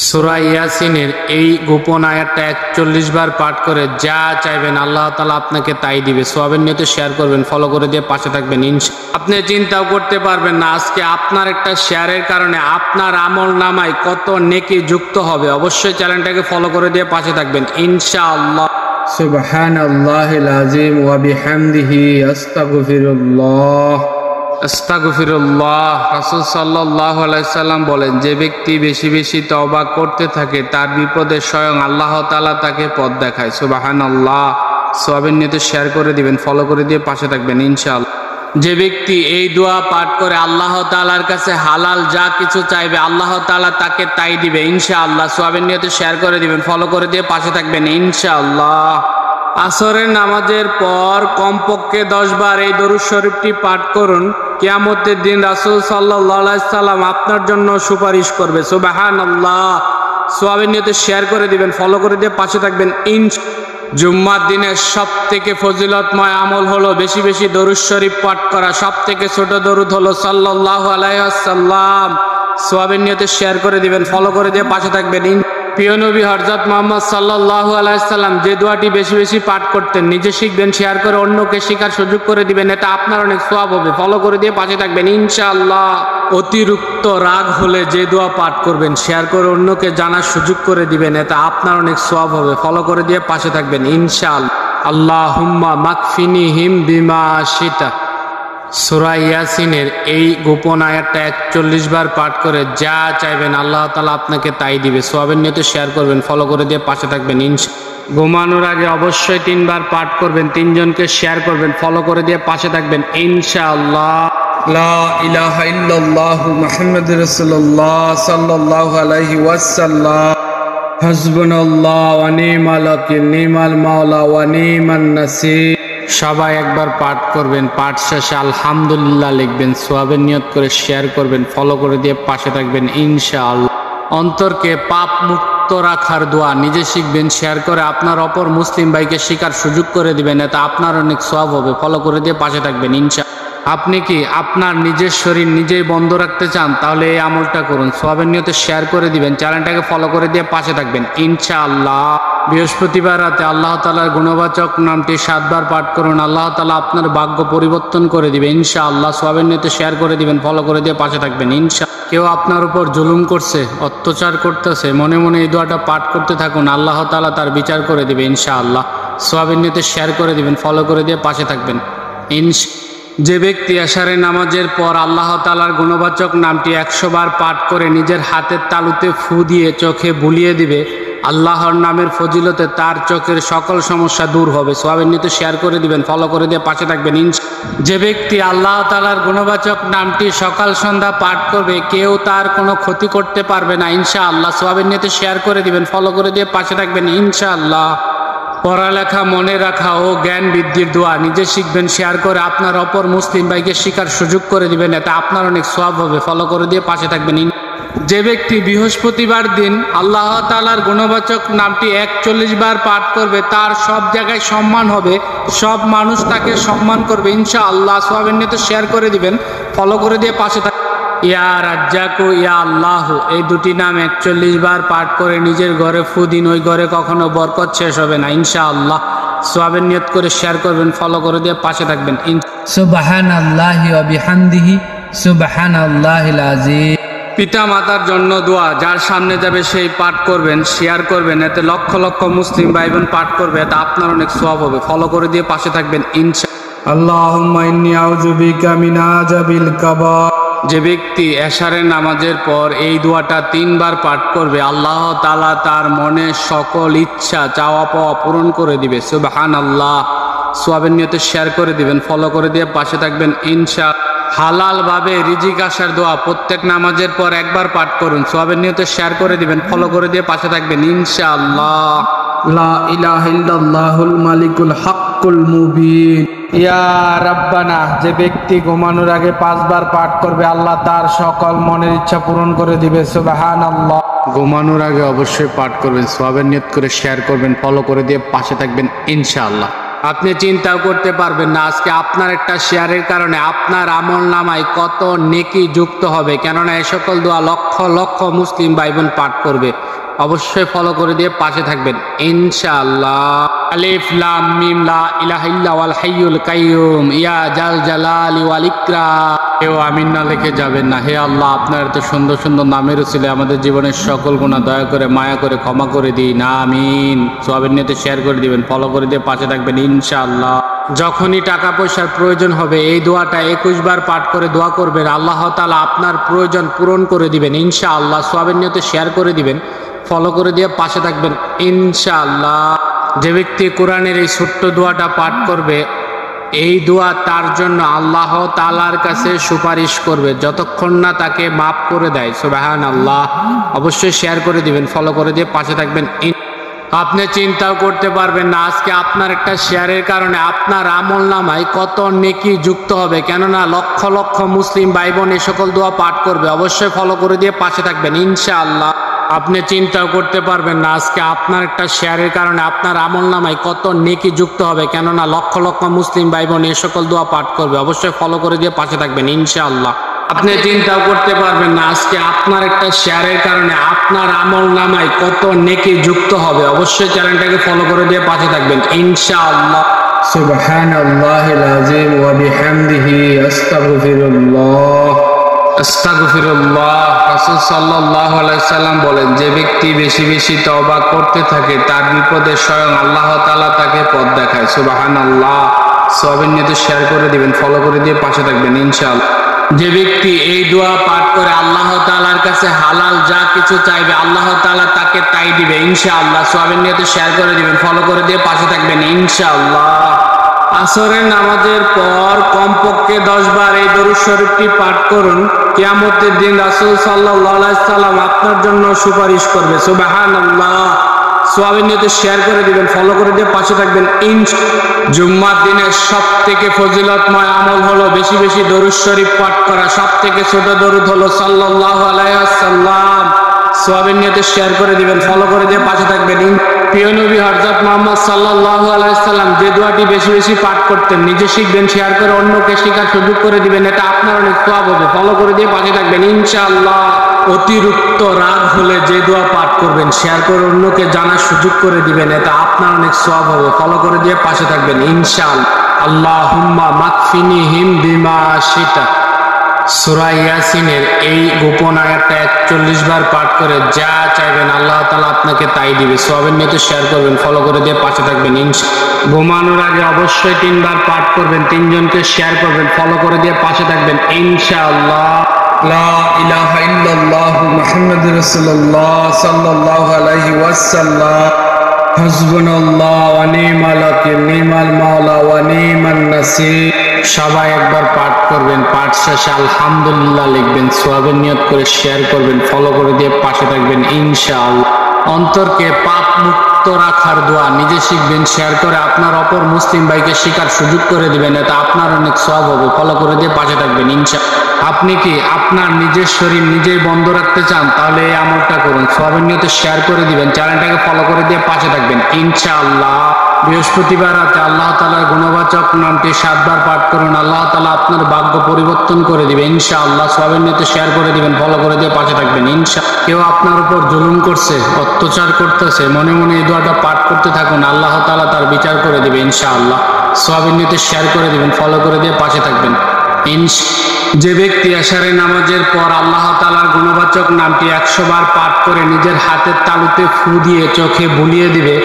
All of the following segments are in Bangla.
সূরা ইয়াসিনের এই গোপন আয়াতটা ৪১ বার পাঠ করে যা চাইবেন আল্লাহ তাআলা আপনাকে তাই দিবে। সওয়াবের নিয়তে শেয়ার করবেন, ফলো করে দিয়ে পাশে থাকবেন ইনশাআল্লাহ। আপনি চিন্তাও করতে পারবেন না আজকে আপনার একটা শেয়ারের কারণে আপনার আমল নামায় কত নেকি যুক্ত হবে। অবশ্যই চ্যানেলটাকে ফলো করে দিয়ে পাশে থাকবেন ইনশাআল্লাহ। সুবহানাল্লাহিল আযীম ওয়া বিহামদিহি আস্তাগফিরুল্লাহ। আস্তাগফিরুল্লাহ। রাসূল সাল্লাল্লাহু আলাইহি সাল্লাম বলেন, যে ব্যক্তি বেশি বেশি তওবা করতে থাকে তার বিপদে স্বয়ং আল্লাহ তাআলা তাকে পথ দেখায়। সুবহানাল্লাহ। সওয়াবের নিয়তে শেয়ার করে দিবেন, ফলো করে দিয়ে পাশে থাকবেন ইনশাআল্লাহ। যে ব্যক্তি এই দোয়া পাঠ করে আল্লাহ তাআলার কাছে হালাল যা কিছু চাইবে আল্লাহ তাআলা তাকে তাই দিবে ইনশাআল্লাহ। সওয়াবের নিয়তে শেয়ার করে দিবেন, ফলো করে দিয়ে পাশে থাকবেন ইনশাআল্লাহ। আসরের নামাজের পর কমপক্ষে 10 বার এই দরুদ শরীফটি পাঠ করুন। কিয়ামতের দিন রাসূল সাল্লাল্লাহু আলাইহি সাল্লাম আপনার জন্য সুপারিশ করবে। সুবহানাল্লাহ। সওয়াবের নিয়তে শেয়ার করে দিবেন, ফলো করে দিয়ে পাশে থাকবেন ইনশাআল্লাহ। জুম্মার দিনের সবথেকে ফজিলতময় আমল হলো বেশি বেশি দরুদ শরীফ পাঠ করা। সবথেকে ছোট দরুদ হলো সাল্লাল্লাহু আলাইহি ওয়াসাল্লাম। সওয়াবের নিয়তে শেয়ার করে দিবেন, ফলো করে দিয়ে পাশে থাকবেন। প্রিয় নবী হযরত মুহাম্মদ সাল্লাল্লাহু আলাইহি সাল্লাম যে দোয়াটি বেশি বেশি পাঠ করতেন, নিজে শিখবেন, শেয়ার করে অন্যকে শেখার সুযোগ করে দিবেন, এটা আপনার অনেক সওয়াব হবে। ফলো করে দিয়ে পাশে থাকবেন ইনশাআল্লাহ। অতিরিক্ত রাগ হলে যে দোয়া পাঠ করবেন, শেয়ার করে অন্যকে জানার সুযোগ করে দিবেন, এটা আপনার অনেক সওয়াব হবে। ফলো করে দিয়ে পাশে থাকবেন ইনশাআল্লাহ। আল্লাহুম্মা মাকফিনিহিম বিমা শিতা। সূরা ইয়াসিনের এই গোপন আয়াতটা ৪১ বার পাঠ করে যা চাইবেন আল্লাহ তাআলা আপনাকে তাই দিবে। সওয়াবের নিয়তে শেয়ার করবেন, ফলো করে দিয়ে পাশে থাকবেন ইনশাআল্লাহ। ঘুমানোর আগে অবশ্যই 3 বার পাঠ করবেন, 3 জনকে শেয়ার করবেন, ফলো করে দিয়ে পাশে থাকবেন ইনশাআল্লাহ। লা ইলাহা ইল্লাল্লাহু মুহাম্মাদুর রাসূলুল্লাহ সাল্লাল্লাহু আলাইহি ওয়াসাল্লাম। হাসবুনাল্লাহু ওয়া নি'মাল ওয়াকিল, নি'মাল মাওলা ওয়া নি'মান নাসির। সবাই একবার পাঠ করবেন, পাঠ শেষে আলহামদুলিল্লাহ লিখবেন, সওয়াবের নিয়ত করে শেয়ার করবেন, ফলো করে দিয়ে পাশে থাকবেন ইনশাআল্লাহ। অন্তরকে পাপ মুক্ত রাখার দোয়া নিজে শিখবেন, শেয়ার করে আপনার অপর মুসলিম ভাইকে শেখার সুযোগ করে দিবেন, এতে আপনার অনেক সওয়াব হবে। ফলো করে দিয়ে পাশে থাকবেন ইনশাআল্লাহ। আপনি কি আপনার নিজের শরীর নিজেই বন্ধ রাখতে চান? তাহলে এই আমলটা করুন, সওয়াবের নিয়তে শেয়ার করে দিবেন, চ্যানেলটাকে ফলো করে দিয়ে পাশে থাকবেন ইনশাআল্লাহ। বৃহস্পতিবার রাতে আল্লাহ তাআলার গুণবাচক নামটি 7 বার পাঠ করুন, আল্লাহ তাআলা আপনার ভাগ্য পরিবর্তন করে দিবে ইনশাআল্লাহ। সওয়াবের নিয়তে শেয়ার করে দিবেন, ফলো করে দিয়ে পাশে থাকবেন ইনশাআল্লাহ। কেউ আপনার উপর জুলুম করছে, অত্যাচার করতেছে, মনে মনে এই দোয়াটা পাঠ করতে থাকুন, আল্লাহ তাআলা তার বিচার করে দিবে ইনশাআল্লাহ। সওয়াবের নিয়তে শেয়ার করে দিবেন, ফলো করে দিয়ে পাশে থাকবেন ইনশাআল্লাহ। যে ব্যক্তি এশারের নামাজের পর আল্লাহ তাআলার গুণবাচক নামটি 100 বার পাঠ করে নিজের হাতের তালুতে ফু দিয়ে চোখে বুলিয়ে দিবে, আল্লাহর নামের ফজিলতে তার চোখের সকল সমস্যা দূর হবে। সওয়াবের নিয়তে শেয়ার করে দিবেন, ফলো করে দিয়ে পাশে থাকবেন ইনশাআল্লাহ। যে ব্যক্তি আল্লাহ তাআলার গুণবাচক নামটি সকাল সন্ধ্যা পাঠ করবে, কেউ তার কোনো ক্ষতি করতে পারবে না ইনশাআল্লাহ। সওয়াবের নিয়তে শেয়ার করে দিবেন, ফলো করে দিয়ে পাশে থাকবেন ইনশাআল্লাহ। পড়ালেখা, মনে রাখা ও জ্ঞান বৃদ্ধির দোয়া নিজে শিখবেন, শেয়ার করে আপনার অপর মুসলিম ভাইকে শেখার সুযোগ করে দিবেন, এটা আপনার অনেক সওয়াব হবে। ফলো করে দিয়ে পাশে থাকবেন। যে ব্যক্তি বৃহস্পতিবার দিন আল্লাহ তাআলার গুণবাচক নামটি ৪১ বার পাঠ করবে, তার সব জায়গায় সম্মান হবে, সব মানুষ তাকে সম্মান করবে ইনশাআল্লাহ। সওয়াবের নিয়তে শেয়ার করে দিবেন, ফলো করে দিয়ে পাশে থাকবেন। ইয়া রাজ্জাকু ইয়া আল্লাহ, এই দুটি নাম ৪১ বার পাঠ করে নিজের ঘরে ফু দিন, ওই ঘরে কখনো বরকত শেষ হবে না ইনশাআল্লাহ। সওয়াবের নিয়ত করে শেয়ার করবেন, ফলো করে দিয়ে পাশে থাকবেন। সুবহানাল্লাহি ওয়া বিহামদিহি সুবহানাল্লাহিল আযীম। পিতা মাতার জন্য দোয়া, যার সামনে যাবে সেই পাঠ করবেন, শেয়ার করবেন, এতে লক্ষ লক্ষ মুসলিম ভাই বোন পাঠ করবে, এটা আপনার অনেক সওয়াব হবে। ফলো করে দিয়ে পাশে থাকবেন ইনশাআল্লাহ। আল্লাহুম্মা ইন্নী আউযু বিকা মিন আযাবিল কবর। যে ব্যক্তি এশারের নামাজের পর এই দোয়াটা 3 বার পাঠ করবে, আল্লাহ তাআলা তার মনের সকল ইচ্ছা চাওয়া পাওয়া পূরণ করে দিবে। সুবহানাল্লাহ। সওয়াবের নিয়তে শেয়ার করে দিবেন, ফলো করে দিয়ে পাশে থাকবেন ইনশাআল্লাহ। হালাল ভাবে রিজিক আসার দোয়া প্রত্যেক নামাজের পর 1 বার পাঠ করুন, সওয়াবের নিয়তে শেয়ার করে দিবেন, ফলো করে দিয়ে পাশে থাকবেন ইনশাআল্লাহ। লা ইলাহা ইল্লাল্লাহুল মালিকুল হাক্কুল মুবিন। ইয়া রাব্বানা। যে ব্যক্তি ঘুমানোর আগে 5 বার পাঠ করবে, আল্লাহ তার সকল মনের ইচ্ছা পূরণ করে দিবে। সুবহানাল্লাহ। ঘুমানোর আগে অবশ্যই পাঠ করবেন, সওয়াবের নিয়ত করে শেয়ার করবেন, ফলো করে দিয়ে পাশে থাকবেন ইনশাআল্লাহ। আপনি চিন্তাও করতে পারবেন না আজকে আপনার একটা শেয়ারের কারণে আপনার আমল নামায় কত নেকি যুক্ত হবে, কেননা এই সকল দোয়া লক্ষ লক্ষ মুসলিম ভাই বোন পাঠ করবে। অবশ্যই ফলো করে দিয়ে পাশে থাকবেন ইনশাআল্লাহ। আলিফ লাম মিম লা ইলাহা ইল্লা ওয়াল হাইয়ুল কাইয়ুম ইয়া জাল জালালি ওয়াল ইকরাম। কেউ আমিন না লিখে যাবেন না। হে আল্লাহ, আপনার এত সুন্দর সুন্দর নামের উসিলে আমাদের জীবনের সকল গুনাহ দয়া করে মায়া করে ক্ষমা করে দিন, আমিন। সওয়াবের নিয়তে শেয়ার করে দিবেন, ফলো করে দিয়ে পাশে থাকবেন ইনশাআল্লাহ। যখনই টাকা পয়সার প্রয়োজন হবে এই দোয়াটা 21 বার পাঠ করে দোয়া করবেন, আল্লাহ তাআলা আপনার প্রয়োজন পূরণ করে দিবেন ইনশাআল্লাহ। সওয়াবের নিয়তে শেয়ার করে দিবেন, ফলো করে দিয়ে পাশে থাকবেন ইনশাআল্লাহ। যে ব্যক্তি কোরআনের এই ছোট্ট দোয়াটা পাঠ করবে, এই দোয়া তার জন্য আল্লাহ তাআলার কাছে সুপারিশ করবে যতক্ষণ না তাকে মাফ করে দেয়। সুবহানাল্লাহ। অবশ্যই শেয়ার করে দিবেন, ফলো করে দিয়ে পাশে থাকবেন। আপনি চিন্তাও করতে পারবেন না আজকে আপনার একটা শেয়ারের কারণে আপনার আমল নামায় কত নেকি যুক্ত হবে, কেননা লক্ষ লক্ষ মুসলিম ভাই বোন এই সকল দোয়া পাঠ করবে। অবশ্যই ফলো করে দিয়ে পাশে থাকবেন ইনশাআল্লাহ। আপনি চিন্তাও করতে পারবেন না আজকে আপনার একটা শেয়ারের কারণে আপনার আমল নামায় কত নেকি যুক্ত হবে, কেননা লক্ষ লক্ষ মুসলিম ভাই বোন এই সকল দোয়া পাঠ করবে। অবশ্যই ফলো করে দিয়ে পাশে থাকবেন ইনশাআল্লাহ। আপনি চিন্তাও করতে পারবেন না আজকে আপনার একটা শেয়ারের কারণে আপনার আমল নামায় কত নেকি যুক্ত হবে। অবশ্যই চ্যানেলটাকে ফলো করে দিয়ে পাশে থাকবেন ইনশাআল্লাহ। সুবহানাল্লাহিল আযীম ওয়া বিহামদিহি আস্তাগফিরুল্লাহ। আস্তাগফিরুল্লাহ। রাসূল সাল্লাল্লাহু আলাইহি সাল্লাম বলেন, যে ব্যক্তি বেশি বেশি তওবা করতে থাকে তার বিপদে স্বয়ং আল্লাহ তাআলা তাকে পথ দেখায়। সুবহানাল্লাহ। সওয়াবের নিয়তে শেয়ার করে দিবেন, ফলো করে দিয়ে পাশে থাকবেন ইনশাআল্লাহ। যে ব্যক্তি এই দোয়া পাঠ করে আল্লাহ তাআলার কাছে হালাল যা কিছু চাইবে আল্লাহ তাআলা তাকে তাই দিবে ইনশাআল্লাহ। সওয়াবের নিয়তে শেয়ার করে দিবেন, ফলো করে দিয়ে পাশে থাকবেন ইনশাআল্লাহ। আসরের নামাজের পর কমপক্ষে 10 বার এই দরুদ শরীফটি পাঠ করুন। কিয়ামতের দিন রাসূল সাল্লাল্লাহু আলাইহি সাল্লাম আপনার জন্য সুপারিশ করবে। সুবহানাল্লাহ। সওয়াবের নিয়তে শেয়ার করে দিবেন, ফলো করে দিয়ে পাশে থাকবেন ইনশাআল্লাহ। জুম্মার দিনের সবথেকে ফজিলতময় আমল হলো বেশি বেশি দরুদ শরীফ পাঠ করা। সবথেকে ছোট দরুদ হলো সাল্লাল্লাহু আলাইহি ওয়াসাল্লাম। সওয়াবের নিয়তে শেয়ার করে দিবেন, ফলো করে দিয়ে পাশে থাকবেন। প্রিয় নবী হযরত মুহাম্মদ সাল্লাল্লাহু আলাইহি সাল্লাম যে দোয়াটি বেশি বেশি পাঠ করতেন, নিজে শিখবেন, শেয়ার করে অন্যকে শেখার সুযোগ করে দিবেন, এটা আপনার অনেক সওয়াব হবে। ফলো করে দিয়ে পাশে থাকবেন ইনশাআল্লাহ। অতিরিক্ত রাগ হলে যে দোয়া পাঠ করবেন, শেয়ার করে অন্যকে জানার সুযোগ করে দিবেন, এটা আপনার অনেক সওয়াব হবে। ফলো করে দিয়ে পাশে থাকবেন ইনশাআল্লাহ। আল্লাহুম্মা মাকফিনিহিম বিমা শিতা। সূরা ইয়াসিনের এই গোপন আয়াতটা 41 বার পাঠ করে যা চাইবেন আল্লাহ তাআলা আপনাকে তাই দিবে। সওয়াবের নিয়তে শেয়ার করবেন, ফলো করে দিয়ে পাশে থাকবেন ইনশাআল্লাহ। ঘুমানোর আগে অবশ্যই 3 বার পাঠ করবেন, 3 জনকে শেয়ার করবেন, ফলো করে দিয়ে পাশে থাকবেন ইনশাআল্লাহ। লা ইলাহা ইল্লাল্লাহ মুহাম্মাদুর রাসূলুল্লাহ সাল্লাল্লাহু আলাইহি ওয়াসাল্লাম। হাসবুনাল্লাহ ওয়া নি'মাল ওয়াকিল, নি'মাল মাওলা ওয়া নি'মান নাসির। সবাই একবার পাঠ করবেন, পাঠ শেষে আলহামদুলিল্লাহ লিখবেন, সওয়াবের নিয়ত করে শেয়ার করবেন, ফলো করে দিয়ে পাশে থাকবেন ইনশাআল্লাহ। অন্তরকে পাপ মুক্ত রাখার দোয়া নিজে শিখবেন, শেয়ার করে আপনার অপর মুসলিম ভাইকে শেখার সুযোগ করে দিবেন, এটা আপনার অনেক সওয়াব হবে। ফলো করে দিয়ে পাশে থাকবেন ইনশাআল্লাহ। আপনি কি আপনার নিজের শরীর নিজেই বন্ধ রাখতে চান, তাহলে এই আমলটা করুন। সওয়াবের নিয়তে শেয়ার করে দিবেন, চ্যানেলটাকে ফলো করে দিয়ে পাশে থাকবেন ইনশাআল্লাহ। বৃহস্পতিবার রাতে আল্লাহ তাআলার গুণবাচক নামটি 7 বার পাঠ করুন, আল্লাহ তাআলা আপনার ভাগ্য পরিবর্তন করে দিবে ইনশাআল্লাহ। সওয়াবের নিয়তে শেয়ার করে দিবেন, ফলো করে দিয়ে পাশে থাকবেন ইনশাআল্লাহ। কেউ আপনার উপর জুলুম করছে, অত্যাচার করতেছে, মনে মনে এই দোয়াটা পাঠ করতে থাকুন, আল্লাহ তাআলা তার বিচার করে দিবে ইনশাআল্লাহ। সওয়াবের নিয়তে শেয়ার করে দিবেন, ফলো করে দিয়ে পাশে থাকবেন ইনশাআল্লাহ। যে ব্যক্তি আশারের নামাজের পর আল্লাহ তাআলার গুণবাচক নামটি 100 বার পাঠ করে নিজের হাতের তালুতে ফু দিয়ে চোখে বুলিয়ে দিবে,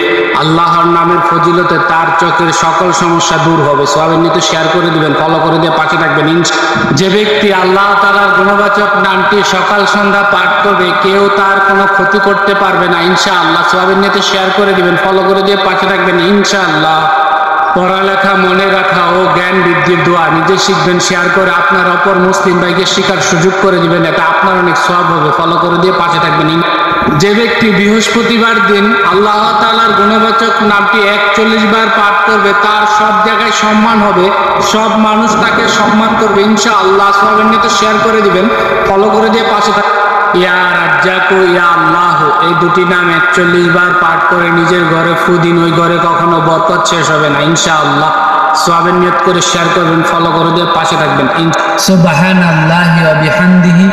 আল্লাহর নামের ফজিলতে তার চোখের সকল সমস্যা দূর হবে। সওয়াবের নিয়তে শেয়ার করে দিবেন, ফলো করে দিয়ে পাশে থাকবেন ইনশাআল্লাহ। যে ব্যক্তি আল্লাহ তাআলার গুণবাচক নামটি সকাল সন্ধ্যা পাঠ করবে, কেউ তার কোনো ক্ষতি করতে পারবে না ইনশাআল্লাহ। সওয়াবের নিয়তে শেয়ার করে দিবেন, ফলো করে দিয়ে পাশে থাকবেন ইনশাআল্লাহ। পড়ালেখা, মনে রাখা ও জ্ঞান বৃদ্ধির দোয়া নিজে শিখবেন, শেয়ার করে আপনার অপর মুসলিম ভাইকে শেখার সুযোগ করে দিবেন, এটা আপনার অনেক সওয়াব হবে। ফলো করে দিয়ে পাশে থাকবেন। যে ব্যক্তি বৃহস্পতিবার দিন আল্লাহ তাআলার গুণবাচক নামটি 41 বার পাঠ করবে, তার সব জায়গায় সম্মান হবে, সব মানুষ তাকে সম্মান করবে ইনশাআল্লাহ। সওয়াবের নিয়তে শেয়ার করে দিবেন, ফলো করে দিয়ে পাশে থাকবেন। ইয়া রাজ্জাকু ইয়া আল্লাহ, এই দুটি নাম 41 বার পাঠ করে নিজের ঘরে ফু দিন, ওই ঘরে কখনো বরকত শেষ হবে না ইনশাআল্লাহ। সওয়াবের নিয়ত করে শেয়ার করবেন, ফলো করে দিয়ে পাশে থাকবেন। সুবহানাল্লাহি ওয়া বিহামদিহি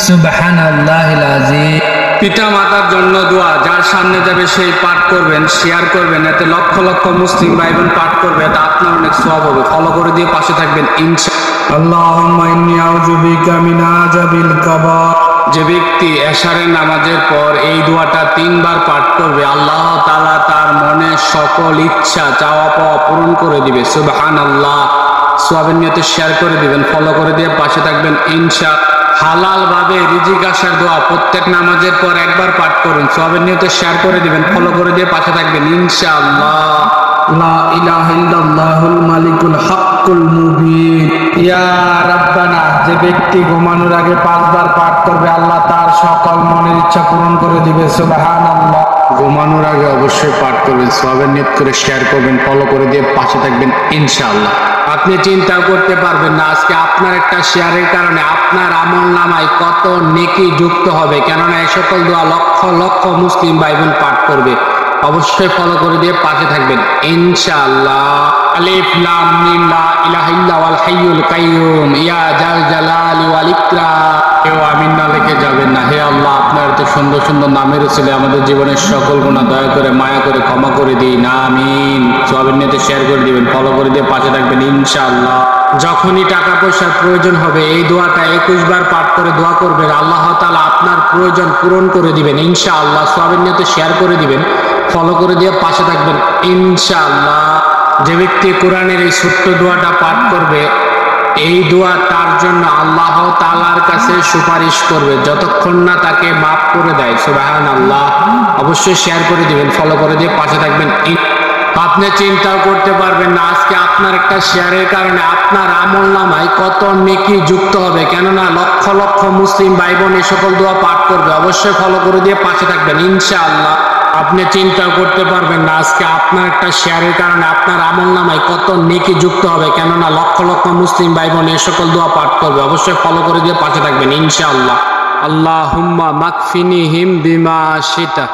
সুবহানাল্লাহিল আযীম। পিতা মাতার জন্য দোয়া, যার সামনে যাবে সেই পাঠ করবেন, শেয়ার করবেন, এতে লক্ষ লক্ষ মুসলিম ভাই বোন পাঠ করবে, এতে আপনার অনেক সওয়াব হবে। ফলো করে দিয়ে পাশে থাকবেন ইনশাআল্লাহ। আল্লাহুম্মা ইন্নী আউযু বিকা মিন আযাবিল কবর। যে ব্যক্তি এশারের নামাজের পর এই দোয়াটা 3 বার পাঠ করবে, আল্লাহ তাআলা তার মনের সকল ইচ্ছা চাওয়া পাওয়া পূরণ করে দিবে। সুবহানাল্লাহ। সওয়াবের নিয়তে শেয়ার করে দিবেন, ফলো করে দিয়ে পাশে থাকবেন ইনশাআল্লাহ। হালাল ভাবে রিজিক আসার দোয়া প্রত্যেক নামাজের পর একবার পাঠ করুন, সওয়াবের নিয়তে শেয়ার করে দিবেন, ফলো করে দিয়ে পাশে থাকবেন ইনশাআল্লাহ। লা ইলাহা ইল্লাল্লাহুল মালিকুল হাক্কুল মুবিন। ইয়া রাব্বানা, যে ব্যক্তি ঘুমানোর আগে 5 বার পাঠ করবে, আল্লাহ তার সকল মনের ইচ্ছা পূরণ করে দিবে। সুবহানাল্লাহ। ঘুমানোর আগে অবশ্যই পাঠ করবেন, সওয়াবের নিয়ত করে শেয়ার করবেন, ফলো করে দিয়ে পাশে থাকবেন ইনশাআল্লাহ। আপনি চিন্তা করতে পারবেন না আজকে আপনার একটা শেয়ারের কারণে আপনার আমলনামায় কত নেকি যুক্ত হবে, কেননা এই সকল দোয়া লক্ষ লক্ষ মুসলিম ভাই বোন পাঠ করবে। অবশ্যই ফলো করে দিয়ে পাশে থাকবেন ইনশাআল্লাহ। আলিফ লাম মিম লা ইলাহা ইল্লা ওয়াল হাইয়ুল কাইয়ুম ইয়া জাল জালালি ওয়াল ইকরাম। কেউ আমিন না লিখে যাবেন না। হে আল্লাহ, আপনার তো সুন্দর সুন্দর নামের উসিলায় আমাদের জীবনের সকল গুনাহ দয়া করে মায়া করে ক্ষমা করে দিন, আমিন। সওয়াবের নিয়তে শেয়ার করে দিবেন, ফলো করে দিয়ে পাশে থাকবেন ইনশাআল্লাহ। যখনই টাকা পয়সার প্রয়োজন হবে এই দোয়াটা 21 বার পাঠ করে দোয়া করবেন, আল্লাহ তাআলা আপনার প্রয়োজন পূরণ করে দিবেন ইনশাআল্লাহ। সওয়াবের নিয়তে শেয়ার করে দিবেন, ফলো করে দিয়ে পাশে থাকবেন ইনশাআল্লাহ। যে ব্যক্তি কোরআনের এই ছোট্ট দোয়াটা পাঠ করবে, এই দোয়া তার জন্য আল্লাহ তাআলার কাছে সুপারিশ করবে যতক্ষণ না তাকে মাফ করে দেয়। সুবহানাল্লাহ। অবশ্যই শেয়ার করে দিবেন, ফলো করে দিয়ে পাশে থাকবেন। আপনি চিন্তাও করতে পারবেন না আজকে আপনার একটা শেয়ারের কারণে আপনার আমলনামায় কত নেকি যুক্ত হবে, কেননা লক্ষ লক্ষ মুসলিম ভাই বোন এই সকল দোয়া পাঠ করবে। অবশ্যই ফলো করে দিয়ে পাশে থাকবেন ইনশাআল্লাহ। আপনি চিন্তাও করতে পারবেন না আজকে আপনার একটা শেয়ারের কারণে আপনার আমলনামায় কত নেকি যুক্ত হবে, কেননা লক্ষ লক্ষ মুসলিম ভাই বোন এই সকল দোয়া পাঠ করবে। অবশ্যই ফলো করে দিয়ে পাশে থাকবেন ইনশাআল্লাহ। আল্লাহুম্মা মাকফিনিহিম বিমা শিতা।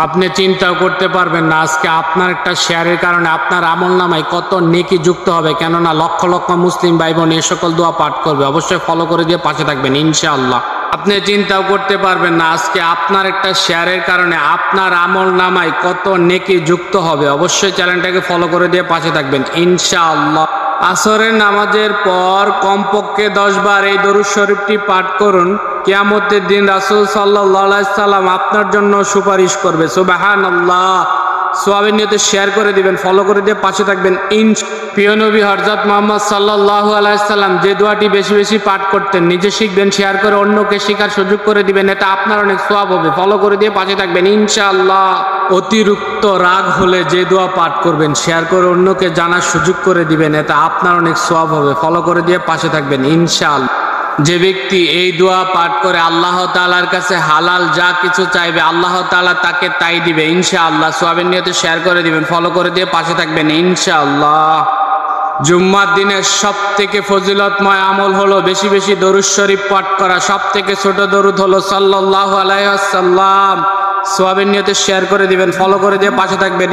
আপনি চিন্তাও করতে পারবেন না আজকে আপনার একটা শেয়ারের কারণে আপনার আমলনামায় কত নেকি যুক্ত হবে, কেননা লক্ষ লক্ষ মুসলিম ভাই বোন এই সকল দোয়া পাঠ করবে। অবশ্যই ফলো করে দিয়ে পাশে থাকবেন ইনশাআল্লাহ। আপনি চিন্তাও করতে পারবেন না আজকে আপনার একটা শেয়ারের কারণে আপনার আমলনামায় কত নেকি যুক্ত হবে। অবশ্যই চ্যানেলটাকে ফলো করে দিয়ে পাশে থাকবেন ইনশাআল্লাহ। আসরের নামাজের পর কমপক্ষে 10 বার এই দরুদ শরীফটি পাঠ করুন। কিয়ামতের দিন রাসূল সাল্লাল্লাহু আলাইহি সাল্লাম আপনার জন্য সুপারিশ করবে। সুবহানাল্লাহ। সওয়াবের নিয়তে শেয়ার করে দিবেন, ফলো করে দিয়ে পাশে থাকবেন প্রিয় নবী হযরত মুহাম্মদ সাল্লাল্লাহু আলাইহি সাল্লাম যে দোয়াটি বেশি বেশি পাঠ করতেন, নিজে শিখবেন, শেয়ার করে অন্যকে শেখার সুযোগ করে দিবেন, এটা আপনার অনেক সওয়াব হবে। ফলো করে দিয়ে পাশে থাকবেন ইনশাআল্লাহ। অতিরিক্ত রাগ হলে যে দোয়া পাঠ করবেন, শেয়ার করে অন্যকে জানার সুযোগ করে দিবেন, এটা আপনার অনেক সওয়াব হবে। ফলো করে দিয়ে পাশে থাকবেন ইনশাআল্লাহ। যে ব্যক্তি এই দোয়া পাঠ করে আল্লাহ তাআলার কাছে হালাল যা কিছু চাইবে, আল্লাহ তাআলা তাকে তাই দিবে ইনশাআল্লাহ। সওয়াবের নিয়তে শেয়ার করে দিবেন, ফলো করে দিয়ে পাশে থাকবেন ইনশাআল্লাহ। জুম্মার দিনের সবথেকে ফজিলতময় আমল হলো বেশি বেশি দরুদ শরীফ পাঠ করা। সবথেকে ছোট দরুদ হলো সাল্লাল্লাহু আলাইহি ওয়াসাল্লাম। সওয়াবের নিয়তে শেয়ার করে দিবেন, ফলো করে দিয়ে পাশে থাকবেন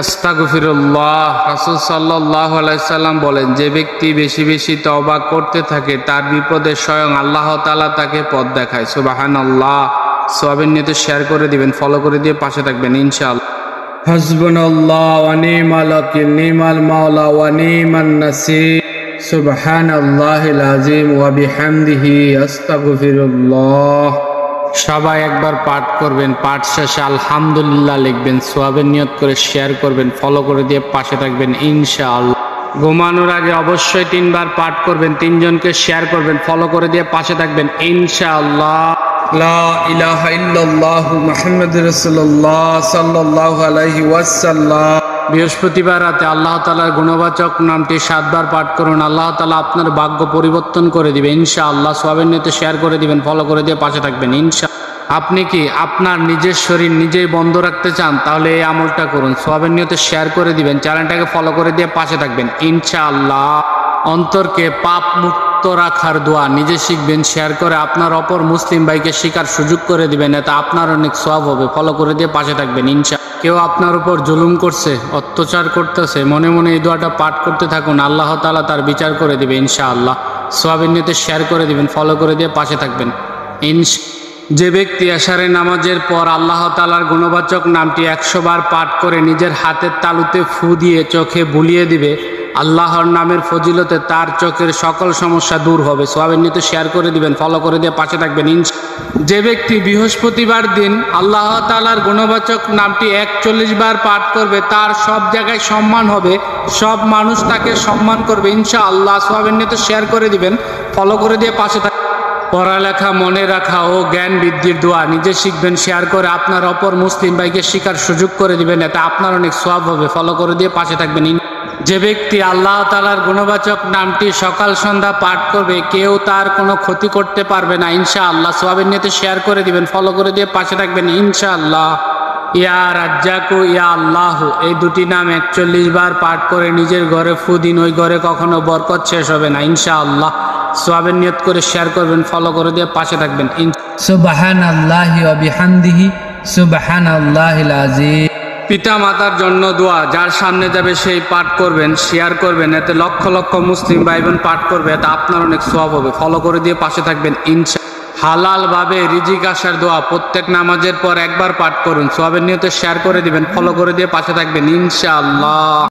আস্তাগফিরুল্লাহ। রাসূল সাল্লাল্লাহু আলাইহি সাল্লাম বলেন, যে ব্যক্তি বেশি বেশি তওবা করতে থাকে তার বিপদে স্বয়ং আল্লাহ তাআলা তাকে পথ দেখায়। সুবহানাল্লাহ। সওয়াবের নিয়তে শেয়ার করে দিবেন, ফলো করে দিয়ে পাশে থাকবেন ইনশাআল্লাহ। হাসবুনাল্লাহ ওয়া নি'মাল ওয়াকিল, নি'মাল মাওলা ওয়া নি'মান নাসির। সুবহানাল্লাহিল আযীম ওয়া বিহামদিহি আস্তাগফিরুল্লাহ। সবাই একবার পাঠ করবেন, পাঠ শেষে আলহামদুলিল্লাহ লিখবেন, সওয়াবের নিয়ত করে শেয়ার করবেন, ফলো করে দিয়ে পাশে থাকবেন ইনশাআল্লাহ। ঘুমানোর আগে অবশ্যই 3 বার পাঠ করবেন, 3 জনকে শেয়ার করবেন, ফলো করে দিয়ে পাশে থাকবেন ইনশাআল্লাহ। লা ইলাহা ইল্লাল্লাহু মুহাম্মাদুর রাসূলুল্লাহ সাল্লাল্লাহু আলাইহি ওয়াসাল্লাম। বৃহস্পতিবার রাতে আল্লাহ তাআলার গুণবাচক নামটি 7 বার পাঠ করুন, আল্লাহ তাআলা আপনার ভাগ্য পরিবর্তন করে দিবে ইনশাআল্লাহ। সওয়াবের নিয়তে শেয়ার করে দিবেন, ফলো করে দিয়ে পাশে থাকবেন ইনশাআল্লাহ। আপনি কি আপনার নিজের শরীর নিজেই বন্ধ রাখতে চান, তাহলে এই আমলটা করুন, সওয়াবের নিয়তে শেয়ার করে দিবেন, চ্যানেলটাকে ফলো করে দিয়ে পাশে থাকবেন ইনশাআল্লাহ। অন্তরকে পাপ মুক্ত রাখার দোয়া নিজে শিখবেন, শেয়ার করে আপনার অপর মুসলিম ভাইকে শেখার সুযোগ করে দিবেন, এতে আপনার অনেক সওয়াব হবে। ফলো করে দিয়ে পাশে থাকবেন ইনশাআল্লাহ। কেউ আপনার উপর জুলুম করছে, অত্যাচার করতেছে, মনে মনে এই দোয়াটা পাঠ করতে থাকুন, আল্লাহ তাআলা তার বিচার করে দিবে ইনশাআল্লাহ। সওয়াবের নিয়তে শেয়ার করে দিবেন, ফলো করে দিয়ে পাশে থাকবেন যে ব্যক্তি এশারের নামাজের পর আল্লাহ তাআলার গুণবাচক নামটি 100 বার পাঠ করে নিজের হাতের তালুতে ফু দিয়ে চোখে বুলিয়ে দিবে, আল্লাহর নামের ফজিলতে তার চোখের সকল সমস্যা দূর হবে। সওয়াবের নিয়তে শেয়ার করে দিবেন, ফলো করে দিয়ে পাশে থাকবেন। যে ব্যক্তি বৃহস্পতিবার দিন আল্লাহ তাআলার গুণবাচক নামটি 41 বার পাঠ করবে, তার সব জায়গায় সম্মান হবে, সব মানুষ তাকে সম্মান করবে ইনশাআল্লাহ। সওয়াবের নিয়তে শেয়ার করে দিবেন, ফলো করে দিয়ে পাশে থাকবেন। পড়ালেখা, মনে রাখা ও জ্ঞান বৃদ্ধির দোয়া নিজে শিখবেন, শেয়ার করে আপনার অপর মুসলিম ভাইকে শেখার সুযোগ করে দিবেন, এতে আপনার অনেক সওয়াব হবে। ফলো করে দিয়ে পাশে থাকবেন। যে ব্যক্তি আল্লাহ তাআলার গুণবাচক নামটি সকাল সন্ধ্যা পাঠ করবে, কেউ তার কোনো ক্ষতি করতে পারবে না ইনশাআল্লাহ। সওয়াবের নিয়তে শেয়ার করে দিবেন, ফলো করে দিয়ে পাশে থাকবেন ইনশাআল্লাহ। ইয়া রাজ্জাকু ইয়া আল্লাহ, এই দুটি নাম 41 বার পাঠ করে নিজের ঘরে ফু দিন, ওই ঘরে কখনো বরকত শেষ হবে না ইনশাআল্লাহ। সওয়াবের নিয়ত করে শেয়ার করবেন, ফলো করে দিয়ে পাশে থাকবেন। সুবহানাল্লাহি ওয়া বিহামদিহি সুবহানাল্লাহিল আযীম। পিতা মাতার জন্য দোয়া, যার সামনে যাবে সেই পাঠ করবেন, শেয়ার করবেন, এতে লক্ষ লক্ষ মুসলিম ভাই বোন পাঠ করবে, এতে আপনার অনেক সওয়াব হবে। ফলো করে দিয়ে পাশে থাকবেন ইনশাআল্লাহ। হালাল ভাবে রিজিক আসার দোয়া প্রত্যেক নামাজের পর একবার পাঠ করুন, সওয়াবের নিয়তে শেয়ার করে দিবেন, ফলো করে দিয়ে পাশে থাকবেন ইনশাআল্লাহ।